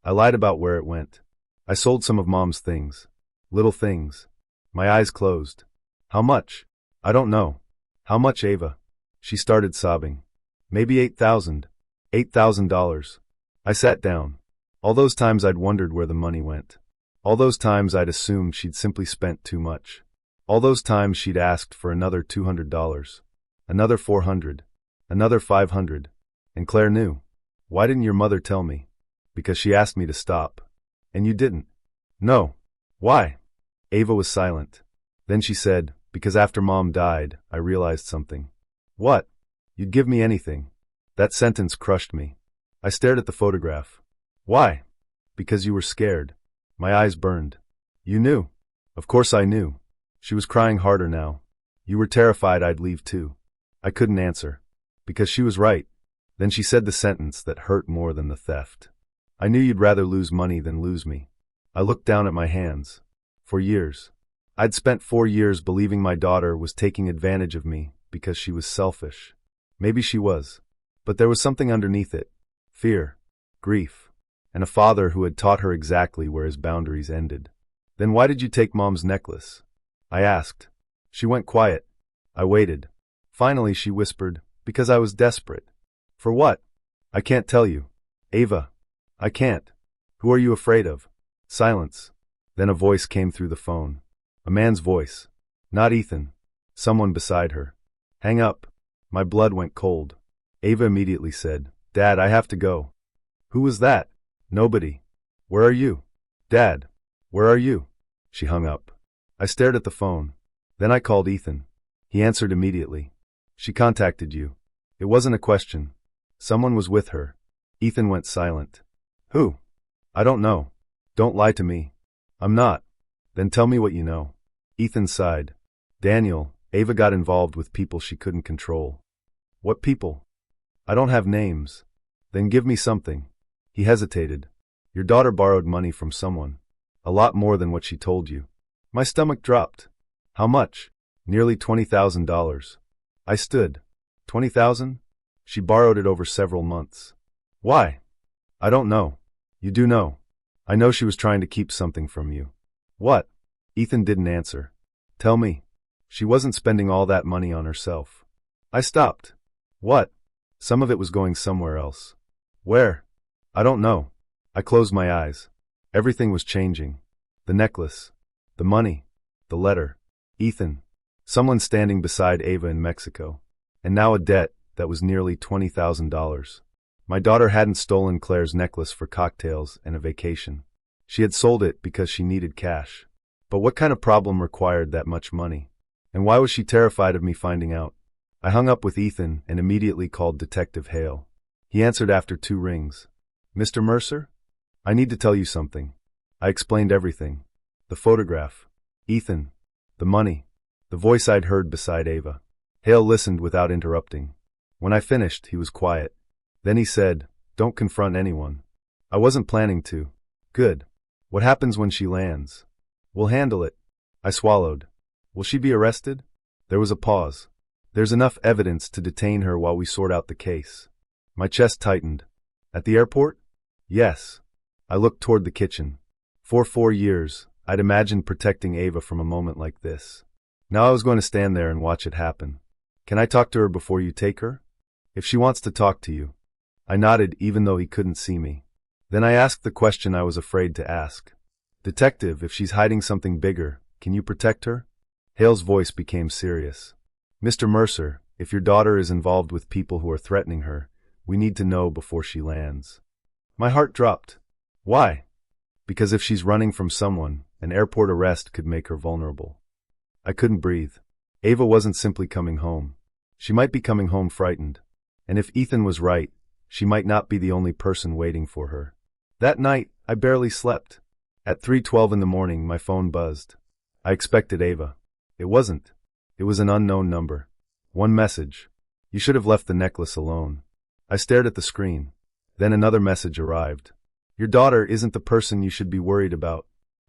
I lied about where it went. I sold some of Mom's things. Little things. My eyes closed. How much? I don't know. How much, Ava? She started sobbing. Maybe $8,000. $8,000. I sat down. All those times I'd wondered where the money went. All those times I'd assumed she'd simply spent too much. All those times she'd asked for another $200. Another $400. Another $500. And Claire knew. Why didn't your mother tell me? Because she asked me to stop. And you didn't. No. Why? Ava was silent. Then she said, because after Mom died, I realized something. What? You'd give me anything. That sentence crushed me. I stared at the photograph. Why? Because you were scared. My eyes burned. You knew. Of course I knew. She was crying harder now. You were terrified I'd leave too. I couldn't answer. Because she was right. Then she said the sentence that hurt more than the theft. I knew you'd rather lose money than lose me. I looked down at my hands. For years. I'd spent 4 years believing my daughter was taking advantage of me because she was selfish. Maybe she was. But there was something underneath it. Fear. Grief. And a father who had taught her exactly where his boundaries ended. Then why did you take Mom's necklace? I asked. She went quiet. I waited. Finally she whispered, because I was desperate. For what? I can't tell you. Ava. I can't. Who are you afraid of? Silence. Then a voice came through the phone. A man's voice. Not Ethan. Someone beside her. Hang up. My blood went cold. Ava immediately said, Dad, I have to go. Who was that? Nobody. Where are you? Dad. Where are you? She hung up. I stared at the phone. Then I called Ethan. He answered immediately. She contacted you. It wasn't a question. Someone was with her. Ethan went silent. Who? I don't know. Don't lie to me. I'm not. Then tell me what you know. Ethan sighed. Daniel, Ava got involved with people she couldn't control. What people? I don't have names. Then give me something. He hesitated. Your daughter borrowed money from someone. A lot more than what she told you. My stomach dropped. How much? Nearly $20,000. I stood. 20,000? She borrowed it over several months. Why? I don't know. You do know. I know she was trying to keep something from you. What? Ethan didn't answer. Tell me. She wasn't spending all that money on herself. I stopped. What? Some of it was going somewhere else. Where? I don't know. I closed my eyes. Everything was changing. The necklace. The money. The letter. Ethan. Someone standing beside Ava in Mexico. And now a debt that was nearly $20,000. My daughter hadn't stolen Claire's necklace for cocktails and a vacation. She had sold it because she needed cash. But what kind of problem required that much money? And why was she terrified of me finding out? I hung up with Ethan and immediately called Detective Hale. He answered after 2 rings. Mr. Mercer? I need to tell you something. I explained everything. The photograph. Ethan. The money. The voice I'd heard beside Ava. Hale listened without interrupting. When I finished, he was quiet. Then he said, "Don't confront anyone." I wasn't planning to. Good. What happens when she lands? We'll handle it. I swallowed. Will she be arrested? There was a pause. There's enough evidence to detain her while we sort out the case. My chest tightened. At the airport? Yes. I looked toward the kitchen. For 4 years, I'd imagined protecting Ava from a moment like this. Now I was going to stand there and watch it happen. Can I talk to her before you take her? If she wants to talk to you. I nodded even though he couldn't see me. Then I asked the question I was afraid to ask. Detective, if she's hiding something bigger, can you protect her? Hale's voice became serious. Mr. Mercer, if your daughter is involved with people who are threatening her, we need to know before she lands. My heart dropped. Why? Because if she's running from someone, an airport arrest could make her vulnerable. I couldn't breathe. Ava wasn't simply coming home. She might be coming home frightened. And if Ethan was right, she might not be the only person waiting for her. That night, I barely slept. At 3:12 in the morning, my phone buzzed. I expected Ava. It wasn't. It was an unknown number. One message. You should have left the necklace alone. I stared at the screen. Then another message arrived. Your daughter isn't the person you should be worried about.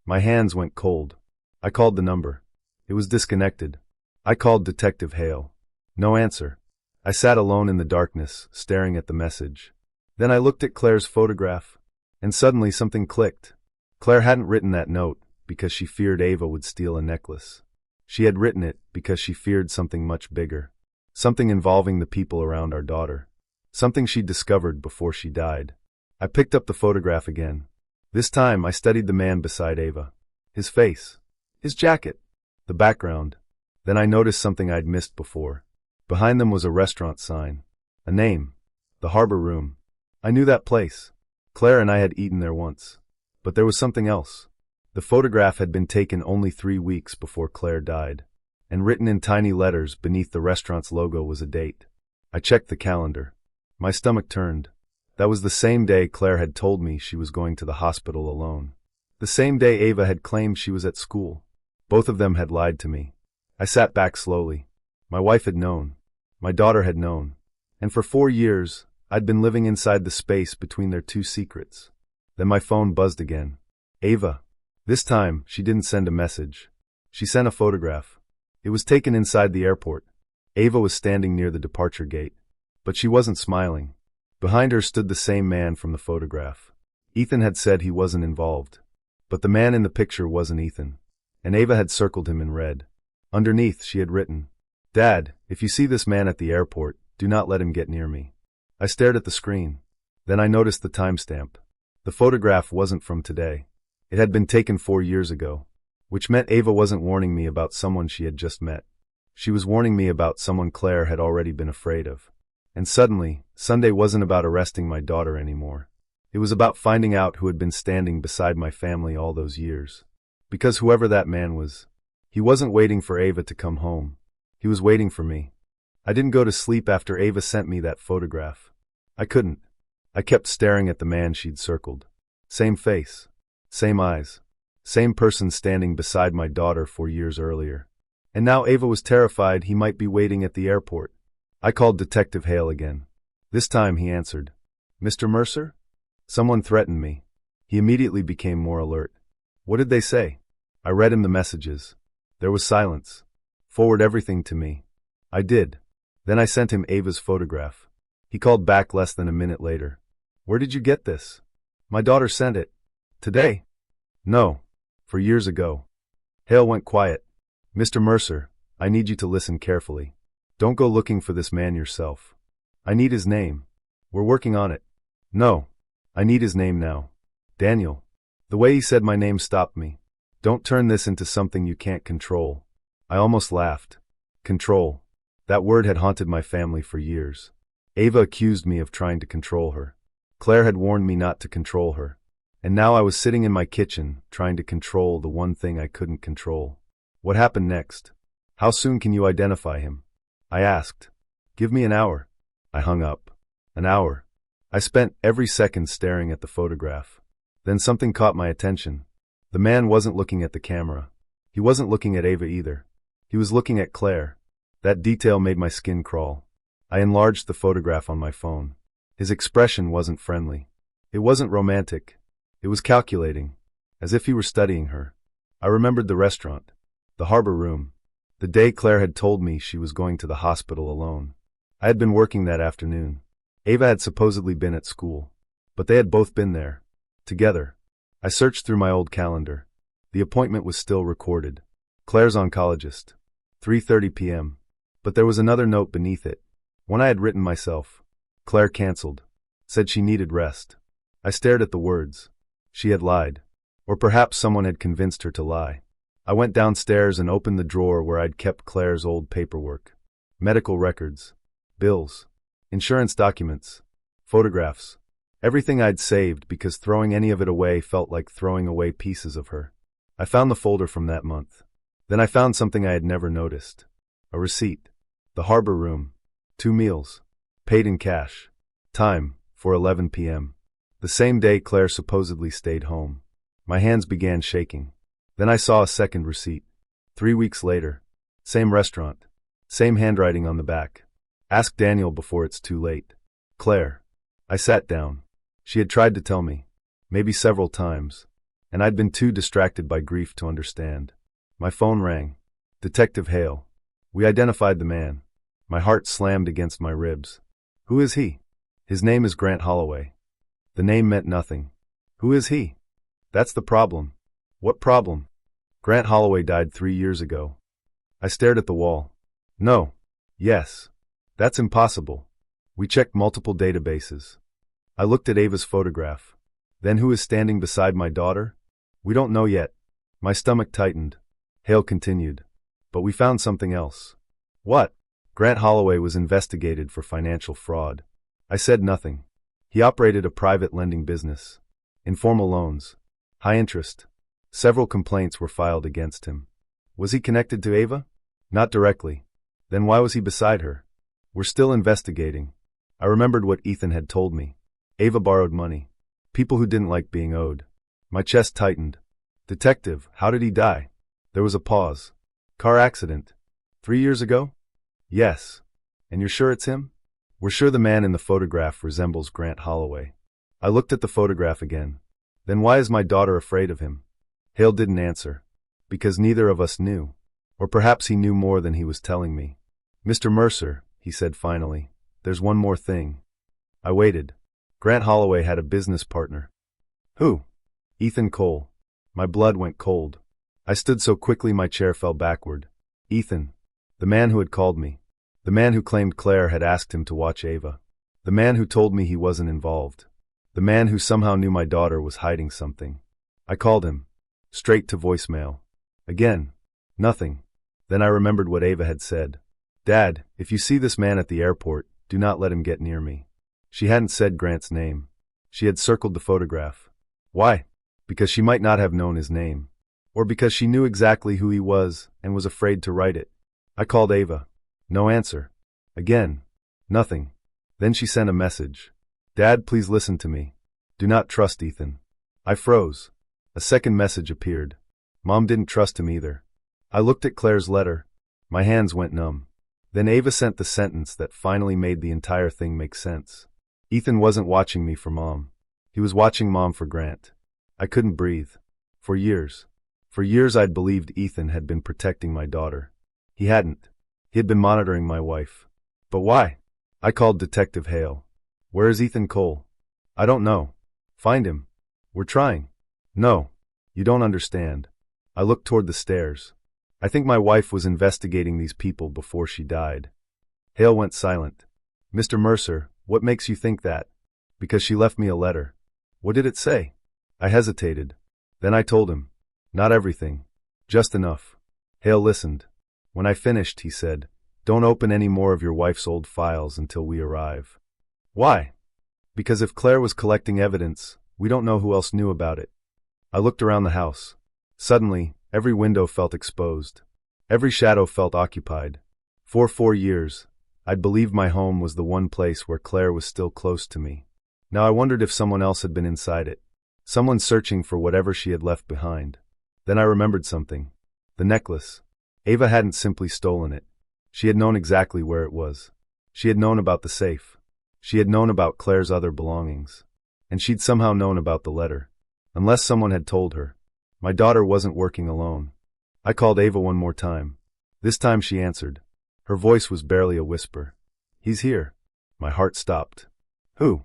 My hands went cold. I called the number. It was disconnected. I called Detective Hale. No answer. I sat alone in the darkness, staring at the message. Then I looked at Claire's photograph. And suddenly something clicked. Claire hadn't written that note because she feared Ava would steal a necklace. She had written it because she feared something much bigger. Something involving the people around our daughter. Something she'd discovered before she died. I picked up the photograph again. This time I studied the man beside Ava. His face. His jacket. The background. Then I noticed something I'd missed before. Behind them was a restaurant sign. A name. The Harbor Room. I knew that place. Claire and I had eaten there once. But there was something else. The photograph had been taken only 3 weeks before Claire died. And written in tiny letters beneath the restaurant's logo was a date. I checked the calendar. My stomach turned. That was the same day Claire had told me she was going to the hospital alone. The same day Ava had claimed she was at school. Both of them had lied to me. I sat back slowly. My wife had known. My daughter had known. And for 4 years, I'd been living inside the space between their 2 secrets. Then my phone buzzed again. Ava. This time, she didn't send a message. She sent a photograph. It was taken inside the airport. Ava was standing near the departure gate. But she wasn't smiling. Behind her stood the same man from the photograph. Ethan had said he wasn't involved. But the man in the picture wasn't Ethan. And Ava had circled him in red. Underneath, she had written, "Dad, if you see this man at the airport, do not let him get near me." I stared at the screen. Then I noticed the timestamp. The photograph wasn't from today. It had been taken 4 years ago. Which meant Ava wasn't warning me about someone she had just met. She was warning me about someone Claire had already been afraid of. And suddenly, Sunday wasn't about arresting my daughter anymore. It was about finding out who had been standing beside my family all those years. Because whoever that man was, he wasn't waiting for Ava to come home. He was waiting for me. I didn't go to sleep after Ava sent me that photograph. I couldn't. I kept staring at the man she'd circled. Same face. Same eyes. Same person standing beside my daughter 4 years earlier. And now Ava was terrified he might be waiting at the airport. I called Detective Hale again. This time he answered. "Mr. Mercer? Someone threatened me." He immediately became more alert. "What did they say?" I read him the messages. There was silence. "Forward everything to me." I did. Then I sent him Ava's photograph. He called back less than a minute later. "Where did you get this?" "My daughter sent it." "Today?" "No. For years ago." Hale went quiet. "Mr. Mercer, I need you to listen carefully. Don't go looking for this man yourself. I need his name. We're working on it." "No. I need his name now." "Daniel." The way he said my name stopped me. "Don't turn this into something you can't control." I almost laughed. Control. That word had haunted my family for years. Ava accused me of trying to control her. Claire had warned me not to control her. And now I was sitting in my kitchen, trying to control the one thing I couldn't control. What happened next? How soon can you identify him? I asked. Give me an hour. I hung up. An hour. I spent every second staring at the photograph. Then something caught my attention. The man wasn't looking at the camera. He wasn't looking at Ava either. He was looking at Claire. That detail made my skin crawl. I enlarged the photograph on my phone. His expression wasn't friendly. It wasn't romantic. It was calculating, as if he were studying her. I remembered the restaurant, the harbor room, the day Claire had told me she was going to the hospital alone. I had been working that afternoon. Ava had supposedly been at school, but they had both been there, together. I searched through my old calendar. The appointment was still recorded. Claire's oncologist. 3:30 p.m. But there was another note beneath it. One I had written myself. Claire canceled. Said she needed rest. I stared at the words. She had lied. Or perhaps someone had convinced her to lie. I went downstairs and opened the drawer where I'd kept Claire's old paperwork. Medical records. Bills. Insurance documents. Photographs. Everything I'd saved, because throwing any of it away felt like throwing away pieces of her. I found the folder from that month. Then I found something I had never noticed. A receipt. The harbor room. 2 meals. Paid in cash. Time, 4:11 p.m. The same day Claire supposedly stayed home. My hands began shaking. Then I saw a second receipt. 3 weeks later. Same restaurant. Same handwriting on the back. Ask Daniel before it's too late. Claire. I sat down. She had tried to tell me. Maybe several times. And I'd been too distracted by grief to understand. My phone rang. Detective Hale. We identified the man. My heart slammed against my ribs. Who is he? His name is Grant Holloway. The name meant nothing. Who is he? That's the problem. What problem? Grant Holloway died 3 years ago. I stared at the wall. No. Yes. That's impossible. We checked multiple databases. I looked at Ava's photograph. Then who is standing beside my daughter? We don't know yet. My stomach tightened. Hale continued. But we found something else. What? Grant Holloway was investigated for financial fraud. I said nothing. He operated a private lending business. Informal loans. High interest. Several complaints were filed against him. Was he connected to Ava? Not directly. Then why was he beside her? We're still investigating. I remembered what Ethan had told me. Ava borrowed money. People who didn't like being owed. My chest tightened. Detective, how did he die? There was a pause. Car accident. 3 years ago? Yes. And you're sure it's him? We're sure the man in the photograph resembles Grant Holloway. I looked at the photograph again. Then why is my daughter afraid of him? Hale didn't answer. Because neither of us knew. Or perhaps he knew more than he was telling me. Mr. Mercer, he said finally, there's one more thing. I waited. Grant Holloway had a business partner. Who? Ethan Cole. My blood went cold. I stood so quickly my chair fell backward. Ethan. The man who had called me. The man who claimed Claire had asked him to watch Ava. The man who told me he wasn't involved. The man who somehow knew my daughter was hiding something. I called him. Straight to voicemail. Again. Nothing. Then I remembered what Ava had said. Dad, if you see this man at the airport, do not let him get near me. She hadn't said Grant's name. She had circled the photograph. Why? Because she might not have known his name. Or because she knew exactly who he was and was afraid to write it. I called Ava. No answer. Again. Nothing. Then she sent a message. Dad, please listen to me. Do not trust Ethan. I froze. A second message appeared. Mom didn't trust him either. I looked at Claire's letter. My hands went numb. Then Ava sent the sentence that finally made the entire thing make sense. Ethan wasn't watching me for Mom. He was watching Mom for Grant. I couldn't breathe. For years. For years I'd believed Ethan had been protecting my daughter. He hadn't. He had been monitoring my wife. But why? I called Detective Hale. Where is Ethan Cole? I don't know. Find him. We're trying. No. You don't understand. I looked toward the stairs. I think my wife was investigating these people before she died. Hale went silent. Mr. Mercer, what makes you think that? Because she left me a letter. What did it say? I hesitated. Then I told him. Not everything. Just enough. Hale listened. When I finished, he said, don't open any more of your wife's old files until we arrive. Why? Because if Claire was collecting evidence, We don't know who else knew about it. I looked around the house. Suddenly, every window felt exposed. Every shadow felt occupied. For 4 years, I'd believed my home was the one place where Claire was still close to me. Now I wondered if someone else had been inside it. Someone searching for whatever she had left behind. Then I remembered something. The necklace. Ava hadn't simply stolen it. She had known exactly where it was. She had known about the safe. She had known about Claire's other belongings. And she'd somehow known about the letter. Unless someone had told her. My daughter wasn't working alone. I called Ava one more time. This time she answered. Her voice was barely a whisper. He's here. My heart stopped. Who?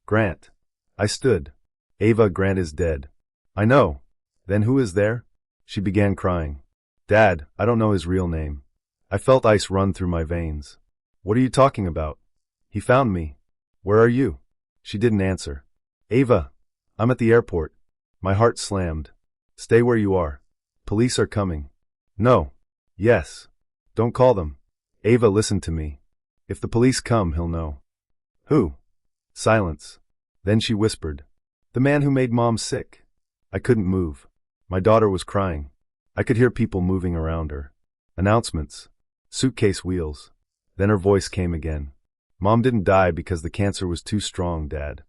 Grant. I stood. Ava, Grant is dead. I know. Then who is there? She began crying. Dad, I don't know his real name. I felt ice run through my veins. What are you talking about? He found me. Where are you? She didn't answer. Ava, I'm at the airport. My heart slammed. Stay where you are. Police are coming. No. Yes. Don't call them. Ava, listen to me. If the police come, he'll know. Who? Silence. Then she whispered. The man who made Mom sick. I couldn't move. My daughter was crying. I could hear people moving around her. Announcements. Suitcase wheels. Then her voice came again. Mom didn't die because the cancer was too strong, Dad.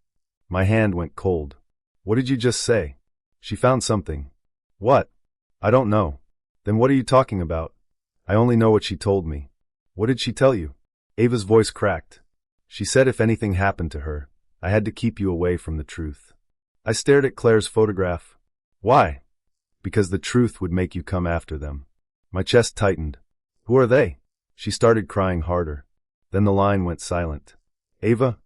My hand went cold. What did you just say? She found something. What? I don't know. Then what are you talking about? I only know what she told me. What did she tell you? Ava's voice cracked. She said if anything happened to her, I had to keep you away from the truth. I stared at Claire's photograph. Why? Because the truth would make you come after them. My chest tightened. Who are they? She started crying harder. Then the line went silent. Ava?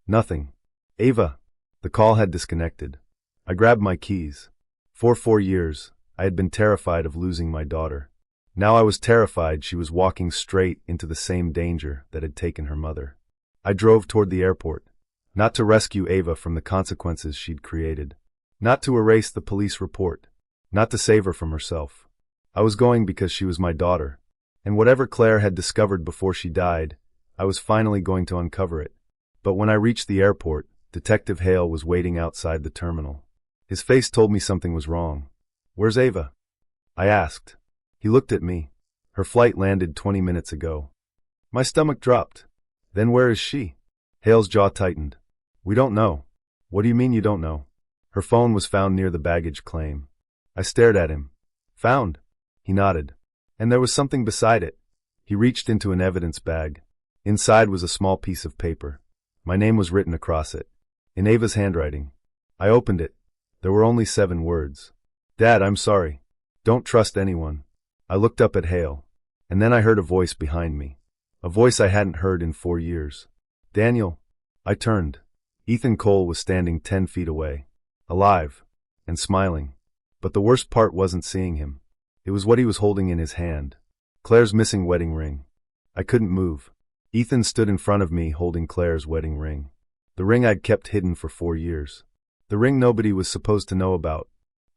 Nothing. Ava. The call had disconnected. I grabbed my keys. For 4 years, I had been terrified of losing my daughter. Now I was terrified she was walking straight into the same danger that had taken her mother. I drove toward the airport. Not to rescue Ava from the consequences she'd created. Not to erase the police report. Not to save her from herself. I was going because she was my daughter. And whatever Claire had discovered before she died, I was finally going to uncover it. But when I reached the airport, Detective Hale was waiting outside the terminal. His face told me something was wrong. Where's Ava? I asked. He looked at me. Her flight landed 20 minutes ago. My stomach dropped. Then where is she? Hale's jaw tightened. We don't know. What do you mean you don't know? Her phone was found near the baggage claim. I stared at him. Found? He nodded. And there was something beside it. He reached into an evidence bag. Inside was a small piece of paper. My name was written across it. In Ava's handwriting. I opened it. There were only 7 words. Dad, I'm sorry. Don't trust anyone. I looked up at Hale. And then I heard a voice behind me. A voice I hadn't heard in 4 years. Daniel. I turned. Ethan Cole was standing 10 feet away. Alive. And smiling. But the worst part wasn't seeing him. It was what he was holding in his hand. Claire's missing wedding ring. I couldn't move. Ethan stood in front of me holding Claire's wedding ring. The ring I'd kept hidden for 4 years. The ring nobody was supposed to know about.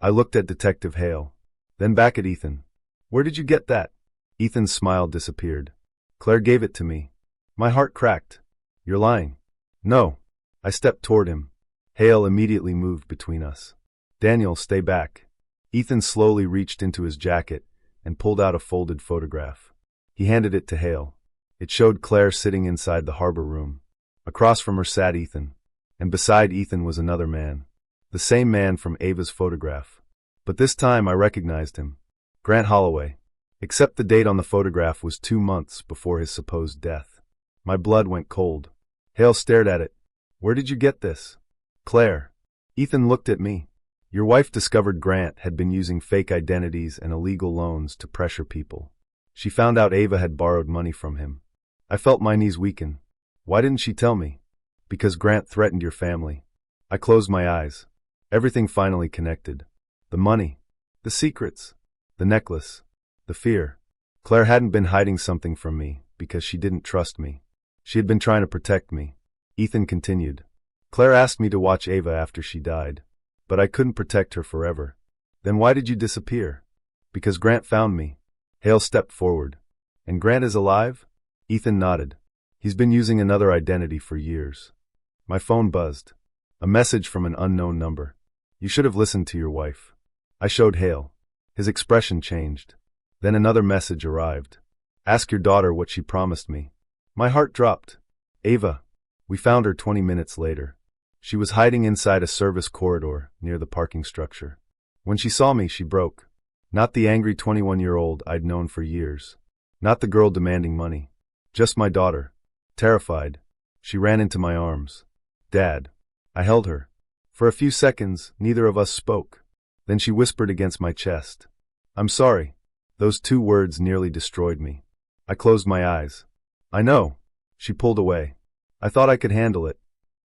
I looked at Detective Hale. Then back at Ethan. Where did you get that? Ethan's smile disappeared. Claire gave it to me. My heart cracked. You're lying. No. I stepped toward him. Hale immediately moved between us. Daniel, stay back. Ethan slowly reached into his jacket and pulled out a folded photograph. He handed it to Hale. It showed Claire sitting inside the harbor room. Across from her sat Ethan. And beside Ethan was another man. The same man from Ava's photograph. But this time I recognized him. Grant Holloway. Except the date on the photograph was 2 months before his supposed death. My blood went cold. Hale stared at it. Where did you get this? Claire. Ethan looked at me. Your wife discovered Grant had been using fake identities and illegal loans to pressure people. She found out Ava had borrowed money from him. I felt my knees weaken. Why didn't she tell me? Because Grant threatened your family. I closed my eyes. Everything finally connected. The money. The secrets. The necklace. The fear. Claire hadn't been hiding something from me because she didn't trust me. She had been trying to protect me. Ethan continued. Claire asked me to watch Ava after she died. But I couldn't protect her forever. Then why did you disappear? Because Grant found me. Hale stepped forward. And Grant is alive? Ethan nodded. He's been using another identity for years. My phone buzzed. A message from an unknown number. You should have listened to your wife. I showed Hale. His expression changed. Then another message arrived. Ask your daughter what she promised me. My heart dropped. Ava. We found her 20 minutes later. She was hiding inside a service corridor near the parking structure. When she saw me, she broke. Not the angry 21-year-old I'd known for years. Not the girl demanding money. Just my daughter. Terrified, she ran into my arms. Dad. I held her. For a few seconds, neither of us spoke. Then she whispered against my chest. I'm sorry. Those 2 words nearly destroyed me. I closed my eyes. I know. She pulled away. I thought I could handle it.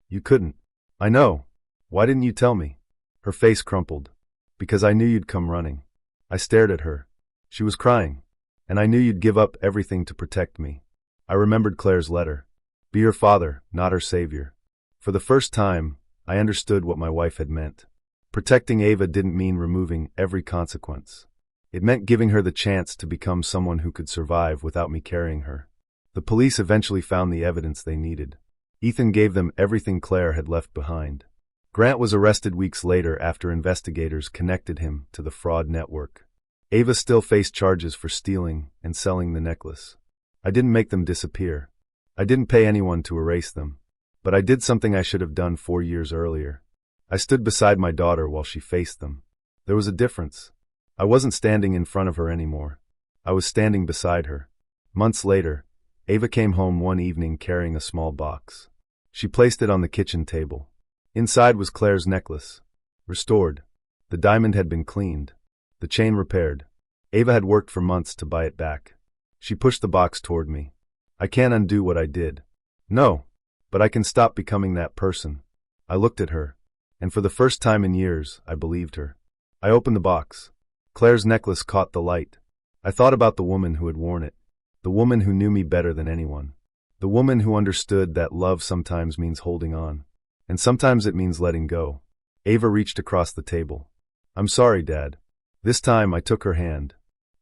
You couldn't. I know. Why didn't you tell me? Her face crumpled. Because I knew you'd come running. I stared at her. She was crying. And I knew you'd give up everything to protect me. I remembered Claire's letter. Be her father, not her savior. For the first time, I understood what my wife had meant. Protecting Ava didn't mean removing every consequence. It meant giving her the chance to become someone who could survive without me carrying her. The police eventually found the evidence they needed. Ethan gave them everything Claire had left behind. Grant was arrested weeks later after investigators connected him to the fraud network. Ava still faced charges for stealing and selling the necklace. I didn't make them disappear. I didn't pay anyone to erase them. But I did something I should have done 4 years earlier. I stood beside my daughter while she faced them. There was a difference. I wasn't standing in front of her anymore. I was standing beside her. Months later, Ava came home one evening carrying a small box. She placed it on the kitchen table. Inside was Claire's necklace. Restored. The diamond had been cleaned. The chain repaired. Ava had worked for months to buy it back. She pushed the box toward me. I can't undo what I did. No, but I can stop becoming that person. I looked at her, and for the first time in years, I believed her. I opened the box. Claire's necklace caught the light. I thought about the woman who had worn it. The woman who knew me better than anyone. The woman who understood that love sometimes means holding on. And sometimes it means letting go. Ava reached across the table. I'm sorry, Dad. This time I took her hand.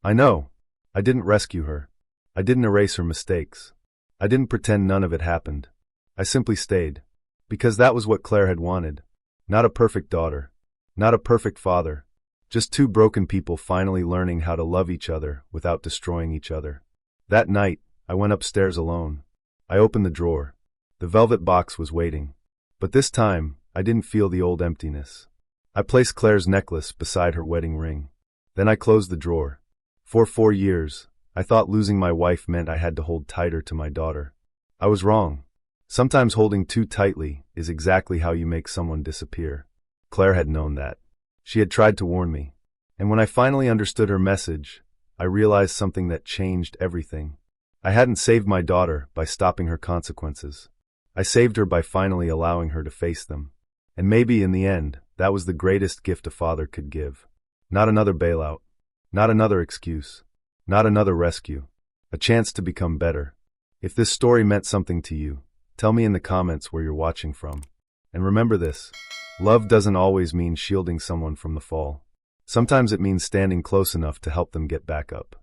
I know. I didn't rescue her. I didn't erase her mistakes. I didn't pretend none of it happened. I simply stayed. Because that was what Claire had wanted. Not a perfect daughter. Not a perfect father. Just 2 broken people finally learning how to love each other without destroying each other. That night, I went upstairs alone. I opened the drawer. The velvet box was waiting. But this time, I didn't feel the old emptiness. I placed Claire's necklace beside her wedding ring. Then I closed the drawer. For 4 years, I thought losing my wife meant I had to hold tighter to my daughter. I was wrong. Sometimes holding too tightly is exactly how you make someone disappear. Claire had known that. She had tried to warn me. And when I finally understood her message, I realized something that changed everything. I hadn't saved my daughter by stopping her consequences. I saved her by finally allowing her to face them. And maybe in the end, that was the greatest gift a father could give. Not another bailout. Not another excuse. Not another rescue. A chance to become better. If this story meant something to you, tell me in the comments where you're watching from. And remember this. Love doesn't always mean shielding someone from the fall. Sometimes it means standing close enough to help them get back up.